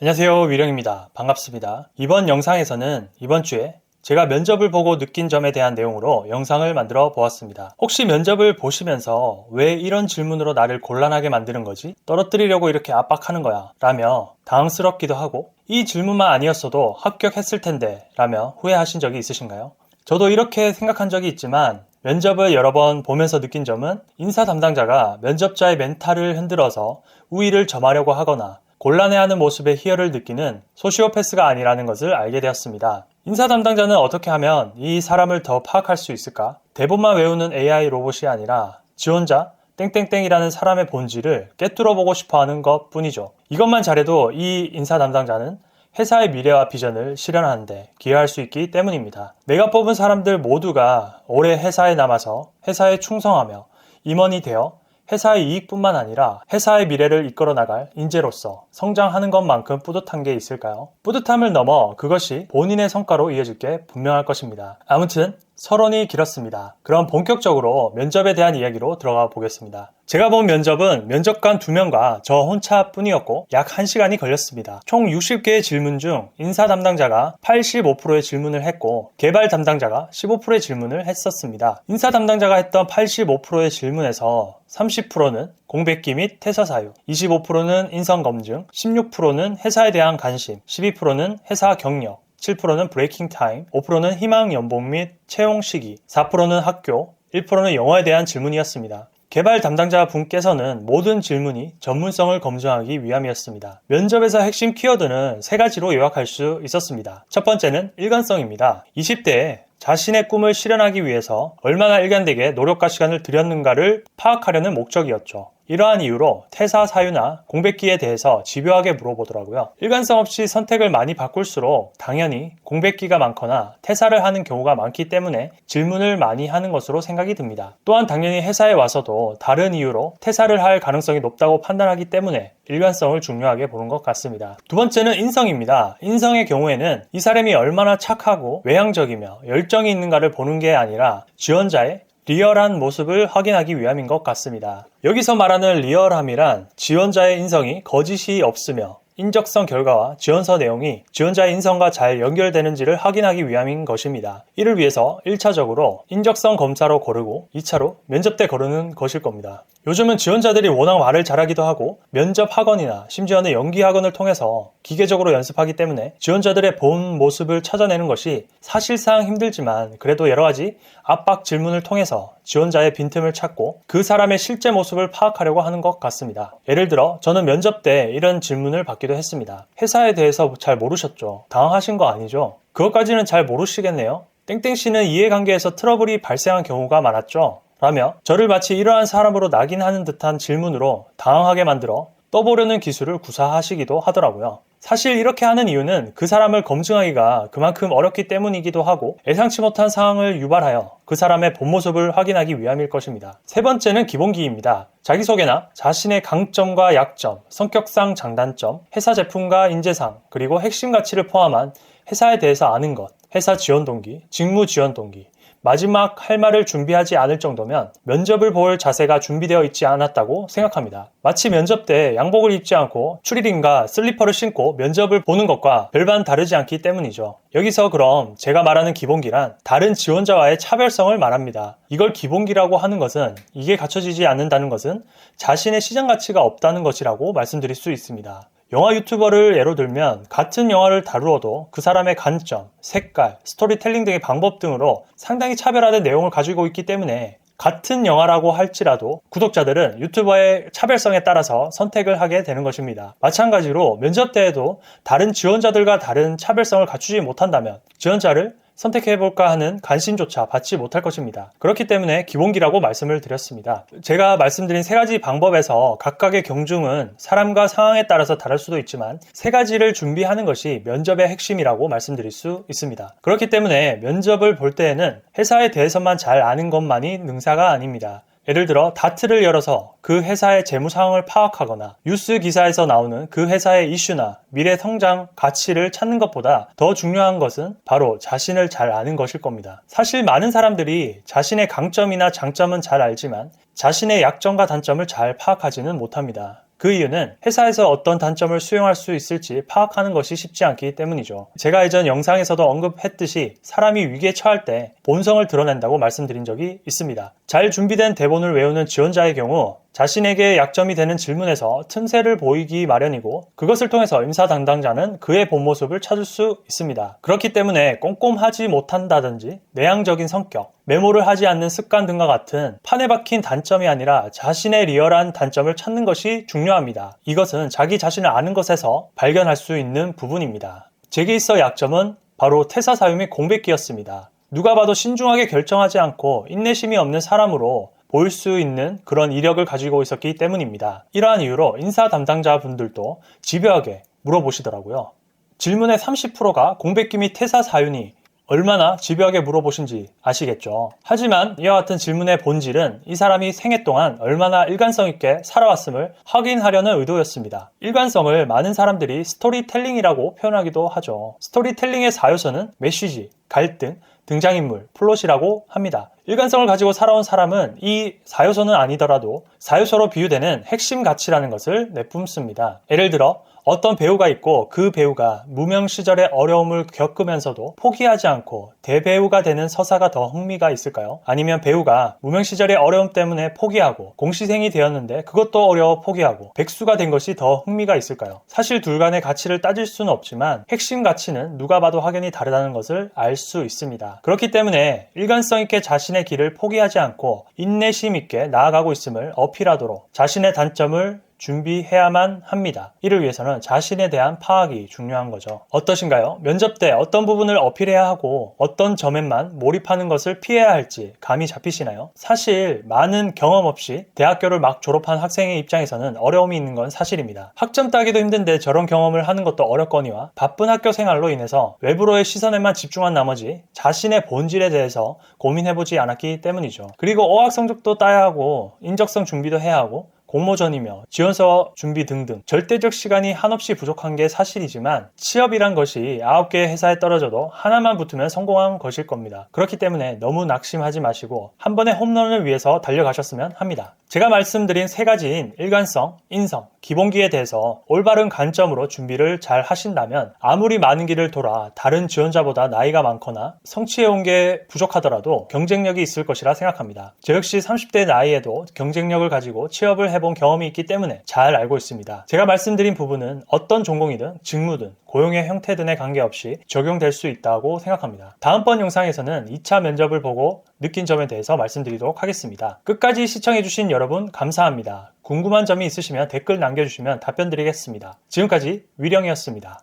안녕하세요, 위령입니다. 반갑습니다. 이번 영상에서는 이번 주에 제가 면접을 보고 느낀 점에 대한 내용으로 영상을 만들어 보았습니다. 혹시 면접을 보시면서 왜 이런 질문으로 나를 곤란하게 만드는 거지? 떨어뜨리려고 이렇게 압박하는 거야 라며 당황스럽기도 하고, 이 질문만 아니었어도 합격했을 텐데 라며 후회하신 적이 있으신가요? 저도 이렇게 생각한 적이 있지만, 면접을 여러 번 보면서 느낀 점은 인사 담당자가 면접자의 멘탈을 흔들어서 우위를 점하려고 하거나 곤란해하는 모습에 희열을 느끼는 소시오패스가 아니라는 것을 알게 되었습니다. 인사 담당자는 어떻게 하면 이 사람을 더 파악할 수 있을까? 대본만 외우는 AI 로봇이 아니라 지원자 땡땡땡이라는 사람의 본질을 꿰뚫어 보고 싶어하는 것 뿐이죠. 이것만 잘해도 이 인사 담당자는 회사의 미래와 비전을 실현하는 데 기여할 수 있기 때문입니다. 내가 뽑은 사람들 모두가 오래 회사에 남아서 회사에 충성하며 임원이 되어 회사의 이익뿐만 아니라 회사의 미래를 이끌어 나갈 인재로서 성장하는 것만큼 뿌듯한 게 있을까요? 뿌듯함을 넘어 그것이 본인의 성과로 이어질 게 분명할 것입니다. 아무튼 서론이 길었습니다. 그럼 본격적으로 면접에 대한 이야기로 들어가 보겠습니다. 제가 본 면접은 면접관 2명과 저 혼자뿐이었고 약 1시간이 걸렸습니다. 총 60개의 질문 중 인사 담당자가 85%의 질문을 했고 개발 담당자가 15%의 질문을 했었습니다. 인사 담당자가 했던 85%의 질문에서 30%는 공백기 및 퇴사 사유, 25%는 인성검증, 16%는 회사에 대한 관심, 12%는 회사 경력, 7%는 브레이킹 타임, 5%는 희망 연봉 및 채용 시기, 4%는 학교, 1%는 영어에 대한 질문이었습니다. 개발 담당자 분께서는 모든 질문이 전문성을 검증하기 위함이었습니다. 면접에서 핵심 키워드는 3가지로 요약할 수 있었습니다. 첫 번째는 일관성입니다. 20대에 자신의 꿈을 실현하기 위해서 얼마나 일관되게 노력과 시간을 들였는가를 파악하려는 목적이었죠. 이러한 이유로 퇴사 사유나 공백기에 대해서 집요하게 물어보더라고요. 일관성 없이 선택을 많이 바꿀수록 당연히 공백기가 많거나 퇴사를 하는 경우가 많기 때문에 질문을 많이 하는 것으로 생각이 듭니다. 또한 당연히 회사에 와서도 다른 이유로 퇴사를 할 가능성이 높다고 판단하기 때문에 일관성을 중요하게 보는 것 같습니다. 두 번째는 인성입니다. 인성의 경우에는 이 사람이 얼마나 착하고 외향적이며 열정이 있는가를 보는 게 아니라 지원자의 리얼한 모습을 확인하기 위함인 것 같습니다. 여기서 말하는 리얼함이란 지원자의 인성이 거짓이 없으며 인적성 결과와 지원서 내용이 지원자의 인성과 잘 연결되는지를 확인하기 위함인 것입니다. 이를 위해서 1차적으로 인적성 검사로 고르고 2차로 면접 때 고르는 것일 겁니다. 요즘은 지원자들이 워낙 말을 잘하기도 하고 면접 학원이나 심지어는 연기 학원을 통해서 기계적으로 연습하기 때문에 지원자들의 본 모습을 찾아내는 것이 사실상 힘들지만, 그래도 여러 가지 압박 질문을 통해서 지원자의 빈틈을 찾고 그 사람의 실제 모습을 파악하려고 하는 것 같습니다. 예를 들어 저는 면접 때 이런 질문을 받기도 했습니다. 회사에 대해서 잘 모르셨죠? 당황하신 거 아니죠? 그것까지는 잘 모르시겠네요? 땡땡씨는 이해관계에서 트러블이 발생한 경우가 많았죠? 라며 저를 마치 이러한 사람으로 낙인하는 듯한 질문으로 당황하게 만들어 떠보려는 기술을 구사하시기도 하더라고요. 사실 이렇게 하는 이유는 그 사람을 검증하기가 그만큼 어렵기 때문이기도 하고, 예상치 못한 상황을 유발하여 그 사람의 본 모습을 확인하기 위함일 것입니다. 세 번째는 기본기입니다. 자기소개나 자신의 강점과 약점, 성격상 장단점, 회사 제품과 인재상, 그리고 핵심 가치를 포함한 회사에 대해서 아는 것, 회사 지원 동기, 직무 지원 동기, 마지막 할 말을 준비하지 않을 정도면 면접을 볼 자세가 준비되어 있지 않았다고 생각합니다. 마치 면접 때 양복을 입지 않고 추리닝과 슬리퍼를 신고 면접을 보는 것과 별반 다르지 않기 때문이죠. 여기서 그럼 제가 말하는 기본기란 다른 지원자와의 차별성을 말합니다. 이걸 기본기라고 하는 것은, 이게 갖춰지지 않는다는 것은 자신의 시장 가치가 없다는 것이라고 말씀드릴 수 있습니다. 영화 유튜버를 예로 들면 같은 영화를 다루어도 그 사람의 관점, 색깔, 스토리텔링 등의 방법 등으로 상당히 차별화된 내용을 가지고 있기 때문에 같은 영화라고 할지라도 구독자들은 유튜버의 차별성에 따라서 선택을 하게 되는 것입니다. 마찬가지로 면접 때에도 다른 지원자들과 다른 차별성을 갖추지 못한다면 지원자를 선택해볼까 하는 관심조차 받지 못할 것입니다. 그렇기 때문에 기본기라고 말씀을 드렸습니다. 제가 말씀드린 3가지 방법에서 각각의 경중은 사람과 상황에 따라서 다를 수도 있지만 3가지를 준비하는 것이 면접의 핵심이라고 말씀드릴 수 있습니다. 그렇기 때문에 면접을 볼 때에는 회사에 대해서만 잘 아는 것만이 능사가 아닙니다. 예를 들어 다트를 열어서 그 회사의 재무 상황을 파악하거나 뉴스 기사에서 나오는 그 회사의 이슈나 미래 성장 가치를 찾는 것보다 더 중요한 것은 바로 자신을 잘 아는 것일 겁니다. 사실 많은 사람들이 자신의 강점이나 장점은 잘 알지만 자신의 약점과 단점을 잘 파악하지는 못합니다. 그 이유는 회사에서 어떤 단점을 수용할 수 있을지 파악하는 것이 쉽지 않기 때문이죠. 제가 예전 영상에서도 언급했듯이 사람이 위기에 처할 때 본성을 드러낸다고 말씀드린 적이 있습니다. 잘 준비된 대본을 외우는 지원자의 경우 자신에게 약점이 되는 질문에서 틈새를 보이기 마련이고, 그것을 통해서 임사 담당자는 그의 본 모습을 찾을 수 있습니다. 그렇기 때문에 꼼꼼하지 못한다든지 내향적인 성격, 메모를 하지 않는 습관 등과 같은 판에 박힌 단점이 아니라 자신의 리얼한 단점을 찾는 것이 중요합니다. 이것은 자기 자신을 아는 것에서 발견할 수 있는 부분입니다. 제게 있어 약점은 바로 퇴사 사유 및 공백기였습니다. 누가 봐도 신중하게 결정하지 않고 인내심이 없는 사람으로 보일 수 있는 그런 이력을 가지고 있었기 때문입니다. 이러한 이유로 인사 담당자분들도 집요하게 물어보시더라고요. 질문의 30%가 공백기 및 퇴사 사유니 얼마나 집요하게 물어보신지 아시겠죠? 하지만 이와 같은 질문의 본질은 이 사람이 생애 동안 얼마나 일관성 있게 살아왔음을 확인하려는 의도였습니다. 일관성을 많은 사람들이 스토리텔링이라고 표현하기도 하죠. 스토리텔링의 사요소는 메시지, 갈등, 등장인물, 플롯이라고 합니다. 일관성을 가지고 살아온 사람은 이 사요소는 아니더라도 사요소로 비유되는 핵심 가치라는 것을 내뿜습니다. 예를 들어 어떤 배우가 있고 그 배우가 무명 시절의 어려움을 겪으면서도 포기하지 않고 대배우가 되는 서사가 더 흥미가 있을까요? 아니면 배우가 무명 시절의 어려움 때문에 포기하고 공시생이 되었는데 그것도 어려워 포기하고 백수가 된 것이 더 흥미가 있을까요? 사실 둘 간의 가치를 따질 수는 없지만 핵심 가치는 누가 봐도 확연히 다르다는 것을 알 수 있습니다. 그렇기 때문에 일관성 있게 자신의 길을 포기하지 않고 인내심 있게 나아가고 있음을 어필하도록 자신의 단점을 준비해야만 합니다. 이를 위해서는 자신에 대한 파악이 중요한 거죠. 어떠신가요? 면접 때 어떤 부분을 어필해야 하고 어떤 점에만 몰입하는 것을 피해야 할지 감이 잡히시나요? 사실 많은 경험 없이 대학교를 막 졸업한 학생의 입장에서는 어려움이 있는 건 사실입니다. 학점 따기도 힘든데 저런 경험을 하는 것도 어렵거니와 바쁜 학교 생활로 인해서 외부로의 시선에만 집중한 나머지 자신의 본질에 대해서 고민해보지 않았기 때문이죠. 그리고 어학 성적도 따야 하고 인적성 준비도 해야 하고 공모전이며 지원서 준비 등등 절대적 시간이 한없이 부족한 게 사실이지만 취업이란 것이 9개의 회사에 떨어져도 하나만 붙으면 성공한 것일 겁니다. 그렇기 때문에 너무 낙심하지 마시고 한 번의 홈런을 위해서 달려가셨으면 합니다. 제가 말씀드린 세 가지인 일관성, 인성, 기본기에 대해서 올바른 관점으로 준비를 잘 하신다면 아무리 많은 길을 돌아 다른 지원자보다 나이가 많거나 성취해온 게 부족하더라도 경쟁력이 있을 것이라 생각합니다. 저 역시 30대 나이에도 경쟁력을 가지고 취업을 해본 경험이 있기 때문에 잘 알고 있습니다. 제가 말씀드린 부분은 어떤 전공이든 직무든 고용의 형태 등에 관계없이 적용될 수 있다고 생각합니다. 다음번 영상에서는 2차 면접을 보고 느낀 점에 대해서 말씀드리도록 하겠습니다. 끝까지 시청해주신 여러분 감사합니다. 궁금한 점이 있으시면 댓글 남겨주시면 답변 드리겠습니다. 지금까지 위령이었습니다.